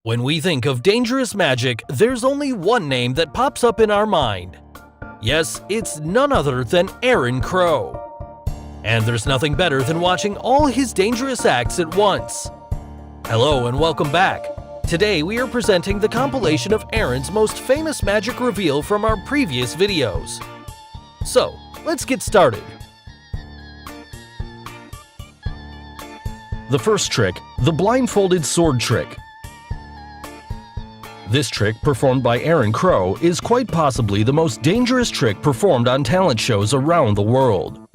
When we think of dangerous magic, there's only one name that pops up in our mind. Yes, it's none other than Aaron Crow. And there's nothing better than watching all his dangerous acts at once. Hello and welcome back. Today we are presenting the compilation of Aaron's most famous magic reveal from our previous videos. So, let's get started. The first trick, the blindfolded sword trick. This trick, performed by Aaron Crow, is quite possibly the most dangerous trick performed on talent shows around the world.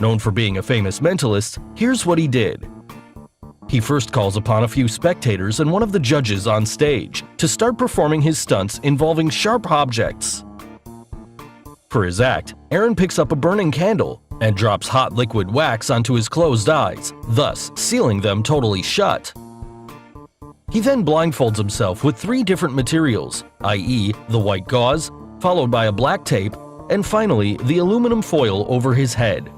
Known for being a famous mentalist, here's what he did. He first calls upon a few spectators and one of the judges on stage to start performing his stunts involving sharp objects. For his act, Aaron picks up a burning candle and drops hot liquid wax onto his closed eyes, thus sealing them totally shut. He then blindfolds himself with 3 different materials, i.e. the white gauze, followed by a black tape, and finally the aluminum foil over his head.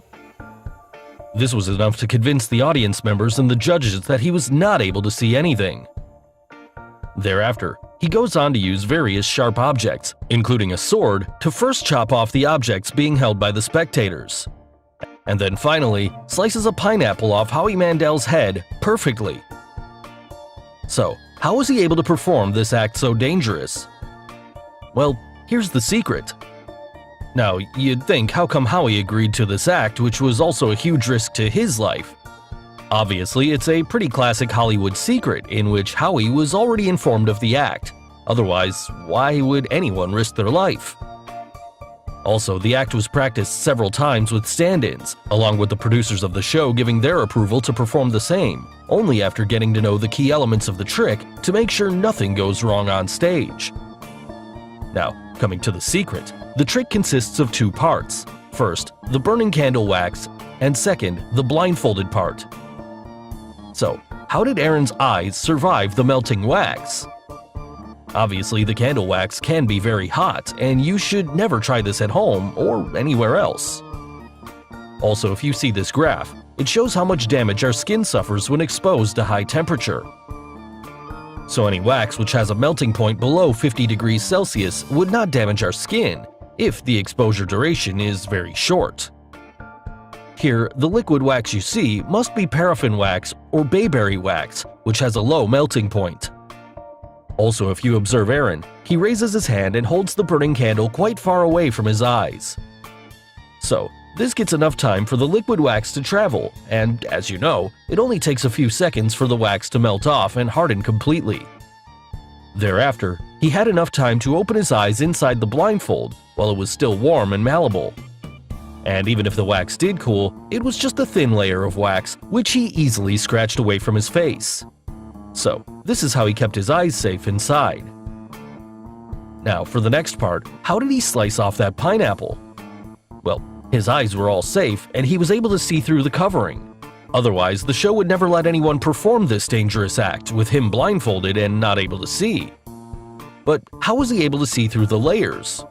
This was enough to convince the audience members and the judges that he was not able to see anything. Thereafter, he goes on to use various sharp objects, including a sword, to first chop off the objects being held by the spectators. And then finally, slices a pineapple off Howie Mandel's head perfectly. So, how was he able to perform this act so dangerous? Well, here's the secret. Now, you'd think how come Howie agreed to this act, which was also a huge risk to his life? Obviously, it's a pretty classic Hollywood secret in which Howie was already informed of the act. Otherwise, why would anyone risk their life? Also, the act was practiced several times with stand-ins, along with the producers of the show giving their approval to perform the same, only after getting to know the key elements of the trick to make sure nothing goes wrong on stage. Now, coming to the secret, the trick consists of 2 parts. First, the burning candle wax, and second, the blindfolded part. So, how did Aaron's eyes survive the melting wax? Obviously, the candle wax can be very hot, and you should never try this at home or anywhere else. Also, if you see this graph, it shows how much damage our skin suffers when exposed to high temperature. So any wax which has a melting point below 50 degrees Celsius would not damage our skin if the exposure duration is very short. Here, the liquid wax you see must be paraffin wax or bayberry wax, which has a low melting point. Also, if you observe Aaron, he raises his hand and holds the burning candle quite far away from his eyes. So, this gets enough time for the liquid wax to travel, and as you know, it only takes a few seconds for the wax to melt off and harden completely. Thereafter, he had enough time to open his eyes inside the blindfold while it was still warm and malleable. And even if the wax did cool, it was just a thin layer of wax which he easily scratched away from his face. So, this is how he kept his eyes safe inside. Now, for the next part, how did he slice off that pineapple? Well, his eyes were all safe, and he was able to see through the covering. Otherwise, the show would never let anyone perform this dangerous act with him blindfolded and not able to see. But how was he able to see through the layers?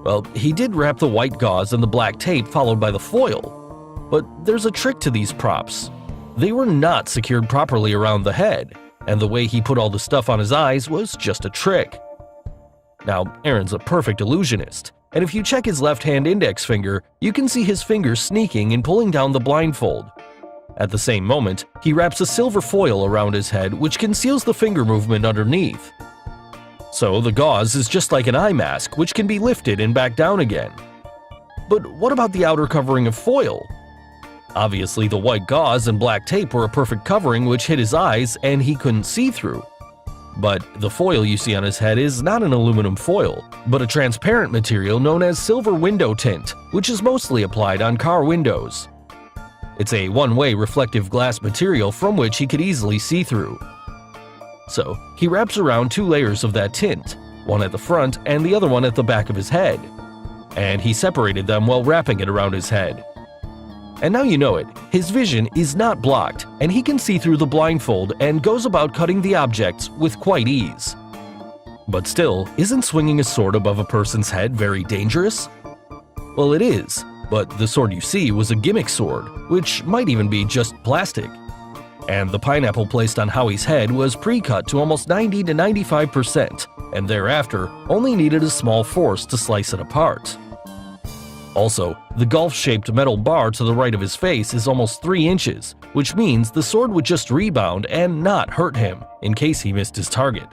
Well, he did wrap the white gauze and the black tape followed by the foil. But there's a trick to these props. They were not secured properly around the head, and the way he put all the stuff on his eyes was just a trick. Now, Aaron's a perfect illusionist, and if you check his left hand index finger, you can see his fingers sneaking and pulling down the blindfold. At the same moment, he wraps a silver foil around his head which conceals the finger movement underneath. So the gauze is just like an eye mask which can be lifted and back down again. But what about the outer covering of foil? Obviously, the white gauze and black tape were a perfect covering which hid his eyes and he couldn't see through. But the foil you see on his head is not an aluminum foil, but a transparent material known as silver window tint, which is mostly applied on car windows. It's a one-way reflective glass material from which he could easily see through. So, he wraps around 2 layers of that tint, one at the front and the other one at the back of his head. And he separated them while wrapping it around his head. And now you know it, his vision is not blocked, and he can see through the blindfold and goes about cutting the objects with quite ease. But still, isn't swinging a sword above a person's head very dangerous? Well, it is, but the sword you see was a gimmick sword, which might even be just plastic. And the pineapple placed on Howie's head was pre-cut to almost 90 to 95%, and thereafter only needed a small force to slice it apart. Also, the golf-shaped metal bar to the right of his face is almost 3 inches, which means the sword would just rebound and not hurt him in case he missed his target.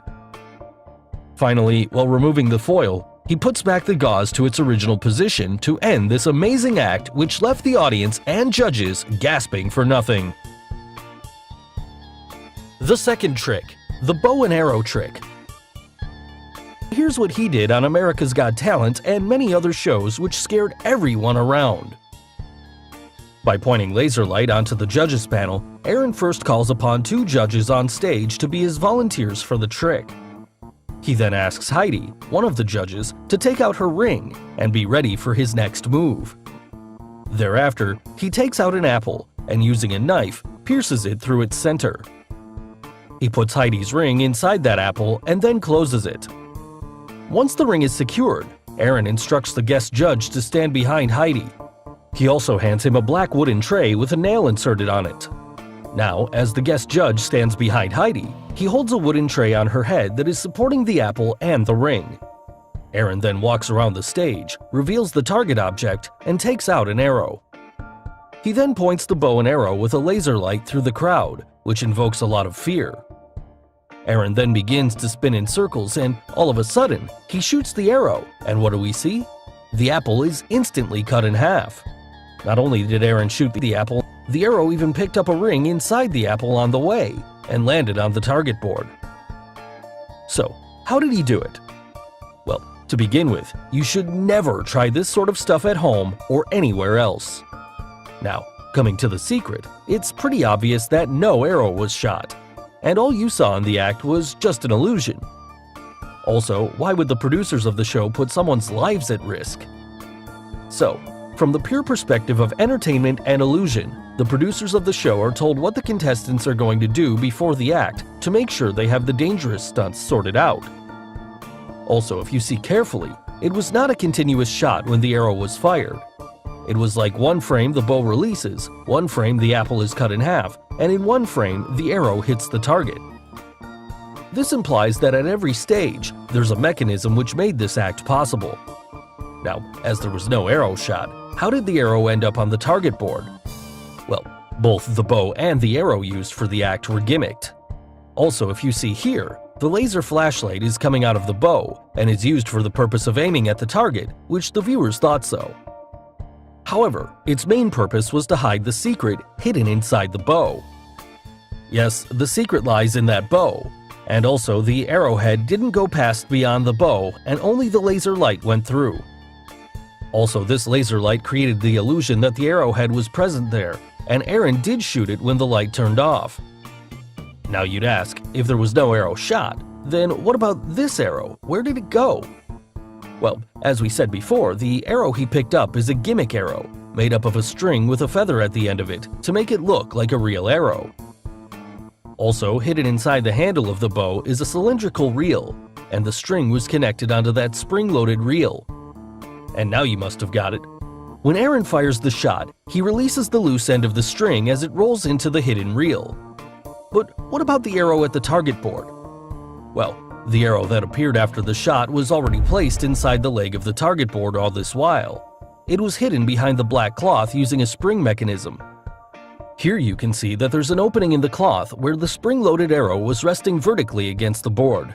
Finally, while removing the foil, he puts back the gauze to its original position to end this amazing act, which left the audience and judges gasping for nothing. The second trick, the bow and arrow trick. Here's what he did on America's Got Talent and many other shows which scared everyone around. By pointing laser light onto the judges panel, Aaron first calls upon 2 judges on stage to be his volunteers for the trick. He then asks Heidi, one of the judges, to take out her ring and be ready for his next move. Thereafter, he takes out an apple and using a knife, pierces it through its center. He puts Heidi's ring inside that apple and then closes it. Once the ring is secured, Aaron instructs the guest judge to stand behind Heidi. He also hands him a black wooden tray with a nail inserted on it. Now, as the guest judge stands behind Heidi, he holds a wooden tray on her head that is supporting the apple and the ring. Aaron then walks around the stage, reveals the target object, and takes out an arrow. He then points the bow and arrow with a laser light through the crowd, which invokes a lot of fear. Aaron then begins to spin in circles and, all of a sudden, he shoots the arrow, and what do we see? The apple is instantly cut in half. Not only did Aaron shoot the apple, the arrow even picked up a ring inside the apple on the way and landed on the target board. So, how did he do it? Well, to begin with, you should never try this sort of stuff at home or anywhere else. Now, coming to the secret, it's pretty obvious that no arrow was shot, and all you saw in the act was just an illusion. Also, why would the producers of the show put someone's lives at risk? So, from the pure perspective of entertainment and illusion, the producers of the show are told what the contestants are going to do before the act to make sure they have the dangerous stunts sorted out. Also, if you see carefully, it was not a continuous shot when the arrow was fired. It was like one frame the bow releases, one frame the apple is cut in half, and in one frame the arrow hits the target. This implies that at every stage, there's a mechanism which made this act possible. Now, as there was no arrow shot, how did the arrow end up on the target board? Well, both the bow and the arrow used for the act were gimmicked. Also, if you see here, the laser flashlight is coming out of the bow and is used for the purpose of aiming at the target, which the viewers thought so. However, its main purpose was to hide the secret hidden inside the bow. Yes, the secret lies in that bow, and also the arrowhead didn't go past beyond the bow and only the laser light went through. Also, this laser light created the illusion that the arrowhead was present there, and Aaron did shoot it when the light turned off. Now you'd ask, if there was no arrow shot, then what about this arrow? Where did it go? Well, as we said before, the arrow he picked up is a gimmick arrow, made up of a string with a feather at the end of it to make it look like a real arrow. Also, hidden inside the handle of the bow is a cylindrical reel, and the string was connected onto that spring-loaded reel. And now you must have got it. When Aaron fires the shot, he releases the loose end of the string as it rolls into the hidden reel. But what about the arrow at the target board? Well, the arrow that appeared after the shot was already placed inside the leg of the target board all this while. It was hidden behind the black cloth using a spring mechanism. Here you can see that there's an opening in the cloth where the spring-loaded arrow was resting vertically against the board.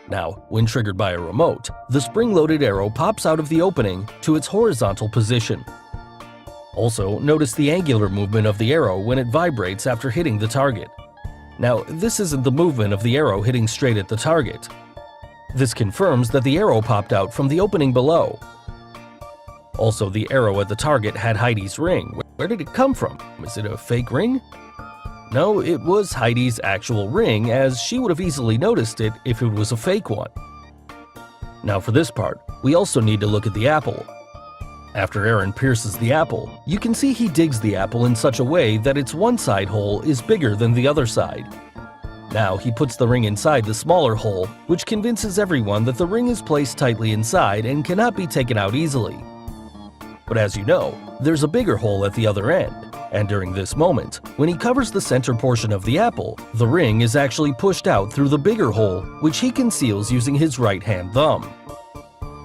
Now, when triggered by a remote, the spring-loaded arrow pops out of the opening to its horizontal position. Also, notice the angular movement of the arrow when it vibrates after hitting the target. Now, this isn't the movement of the arrow hitting straight at the target. This confirms that the arrow popped out from the opening below. Also, the arrow at the target had Heidi's ring. Where did it come from? Is it a fake ring? No, it was Heidi's actual ring, as she would have easily noticed it if it was a fake one. Now for this part, we also need to look at the apple. After Aaron pierces the apple, you can see he digs the apple in such a way that its one side hole is bigger than the other side. Now he puts the ring inside the smaller hole, which convinces everyone that the ring is placed tightly inside and cannot be taken out easily. But as you know, there's a bigger hole at the other end, And during this moment, when he covers the center portion of the apple, the ring is actually pushed out through the bigger hole, which he conceals using his right-hand thumb.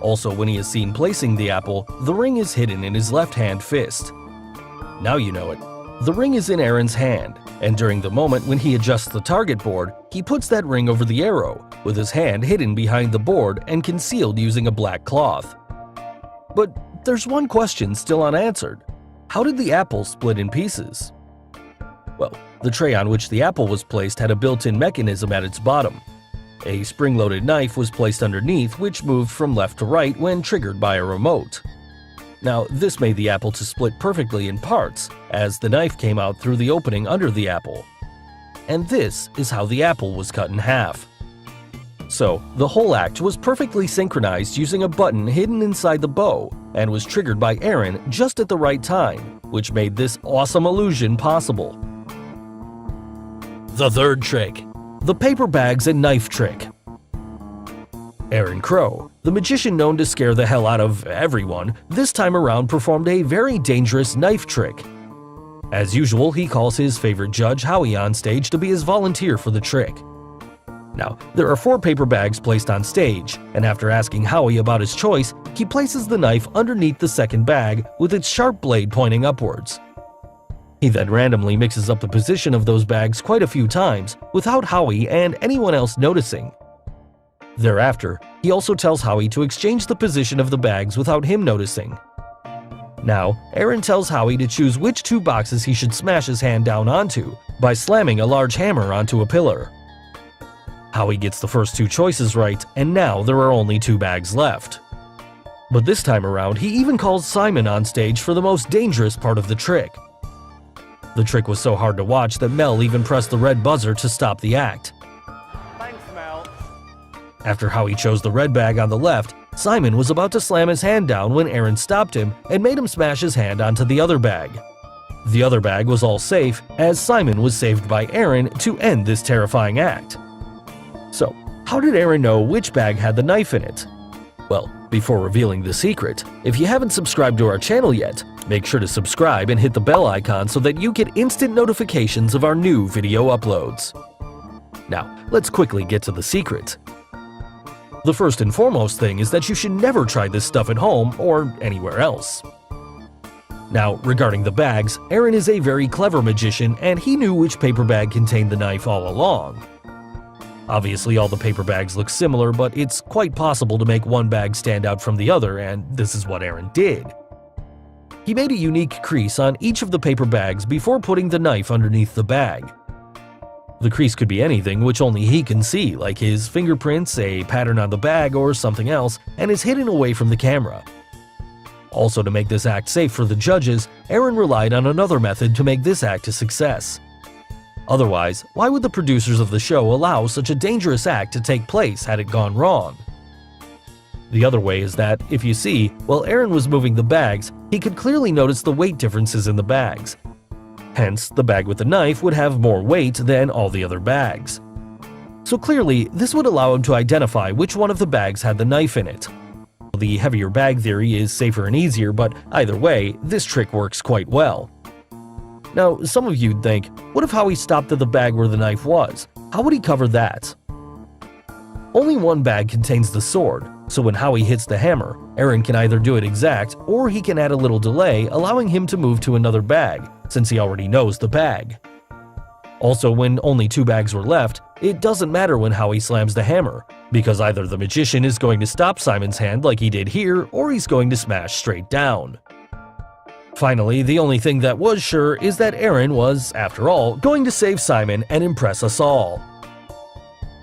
Also, when he is seen placing the apple, the ring is hidden in his left-hand fist. Now you know it. The ring is in Aaron's hand, and during the moment when he adjusts the target board, he puts that ring over the arrow, with his hand hidden behind the board and concealed using a black cloth. But there's one question still unanswered. How did the apple split in pieces? Well, the tray on which the apple was placed had a built-in mechanism at its bottom. A spring-loaded knife was placed underneath, which moved from left to right when triggered by a remote. Now, this made the apple to split perfectly in parts, as the knife came out through the opening under the apple. And this is how the apple was cut in half. So, the whole act was perfectly synchronized using a button hidden inside the bow, and was triggered by Aaron just at the right time, which made this awesome illusion possible. The third trick: the paper bags and knife trick. Aaron Crow, the magician known to scare the hell out of everyone, this time around performed a very dangerous knife trick. As usual, he calls his favorite judge, Howie, on stage to be his volunteer for the trick. Now, there are 4 paper bags placed on stage, and after asking Howie about his choice, he places the knife underneath the second bag with its sharp blade pointing upwards. He then randomly mixes up the position of those bags quite a few times without Howie and anyone else noticing. Thereafter, he also tells Howie to exchange the position of the bags without him noticing. Now, Aaron tells Howie to choose which 2 boxes he should smash his hand down onto by slamming a large hammer onto a pillar. Howie gets the first 2 choices right, and now there are only 2 bags left. But this time around, he even calls Simon on stage for the most dangerous part of the trick. The trick was so hard to watch that Mel even pressed the red buzzer to stop the act. Thanks, Mel. After Howie chose the red bag on the left, Simon was about to slam his hand down when Aaron stopped him and made him smash his hand onto the other bag. The other bag was all safe, as Simon was saved by Aaron to end this terrifying act. So, how did Aaron know which bag had the knife in it? Well, before revealing the secret, if you haven't subscribed to our channel yet, make sure to subscribe and hit the bell icon so that you get instant notifications of our new video uploads. Now, let's quickly get to the secret. The first and foremost thing is that you should never try this stuff at home or anywhere else. Now, regarding the bags, Aaron is a very clever magician and he knew which paper bag contained the knife all along. Obviously, all the paper bags look similar, but it's quite possible to make one bag stand out from the other, and this is what Aaron did. He made a unique crease on each of the paper bags before putting the knife underneath the bag. The crease could be anything which only he can see, like his fingerprints, a pattern on the bag, or something else, and is hidden away from the camera. Also, to make this act safe for the judges, Aaron relied on another method to make this act a success. Otherwise, why would the producers of the show allow such a dangerous act to take place had it gone wrong? The other way is that, if you see, while Aaron was moving the bags, he could clearly notice the weight differences in the bags. Hence, the bag with the knife would have more weight than all the other bags. So clearly, this would allow him to identify which one of the bags had the knife in it. The heavier bag theory is safer and easier, but either way, this trick works quite well. Now, some of you'd think, what if Howie stopped at the bag where the knife was? How would he cover that? Only one bag contains the sword, so when Howie hits the hammer, Aaron can either do it exact or he can add a little delay, allowing him to move to another bag, since he already knows the bag. Also, when only 2 bags were left, it doesn't matter when Howie slams the hammer, because either the magician is going to stop Simon's hand like he did here, or he's going to smash straight down. Finally, the only thing that was sure is that Aaron was, after all, going to save Simon and impress us all.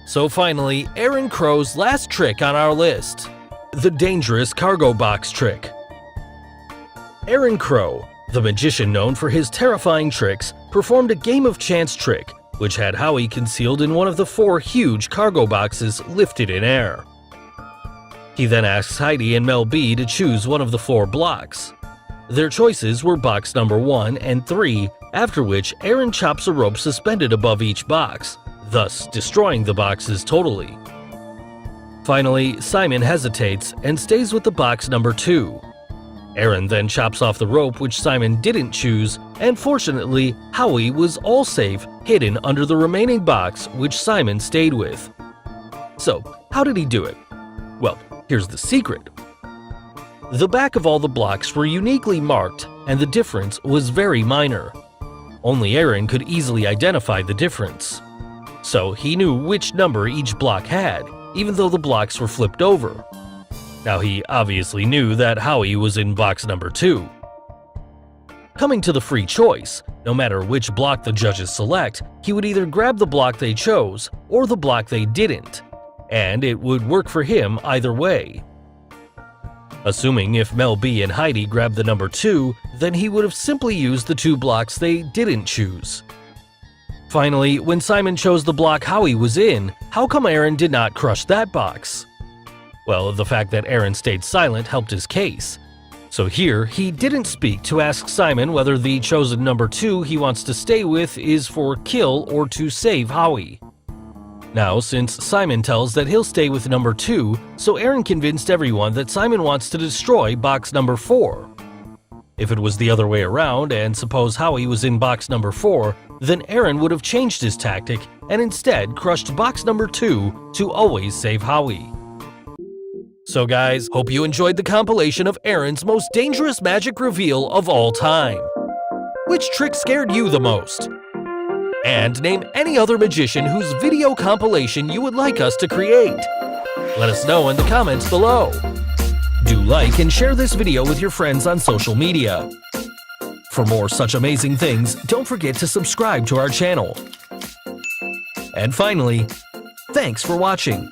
So finally, Aaron Crow's last trick on our list: the dangerous cargo box trick. Aaron Crow, the magician known for his terrifying tricks, performed a game of chance trick, which had Howie concealed in one of the 4 huge cargo boxes lifted in air. He then asks Heidi and Mel B to choose one of the 4 blocks. Their choices were box number 1 and 3, after which Aaron chops a rope suspended above each box, thus destroying the boxes totally. Finally, Simon hesitates and stays with the box number 2. Aaron then chops off the rope which Simon didn't choose, and fortunately, Howie was all safe, hidden under the remaining box which Simon stayed with. So, how did he do it? Well, here's the secret. The back of all the blocks were uniquely marked, and the difference was very minor. Only Aaron could easily identify the difference. So he knew which number each block had, even though the blocks were flipped over. Now he obviously knew that Howie was in box number 2. Coming to the free choice, no matter which block the judges select, he would either grab the block they chose or the block they didn't, and it would work for him either way. Assuming if Mel B and Heidi grabbed the number 2, then he would have simply used the 2 blocks they didn't choose. Finally, when Simon chose the block Howie was in, how come Aaron did not crush that box? Well, the fact that Aaron stayed silent helped his case. So here, he didn't speak to ask Simon whether the chosen number 2 he wants to stay with is for kill or to save Howie. Now, since Simon tells that he'll stay with number 2, so Aaron convinced everyone that Simon wants to destroy box number 4. If it was the other way around, and suppose Howie was in box number 4, then Aaron would have changed his tactic and instead crushed box number 2 to always save Howie. So guys, hope you enjoyed the compilation of Aaron's most dangerous magic reveal of all time. Which trick scared you the most? And name any other magician whose video compilation you would like us to create. Let us know in the comments below. Do like and share this video with your friends on social media. For more such amazing things, don't forget to subscribe to our channel. And finally, thanks for watching.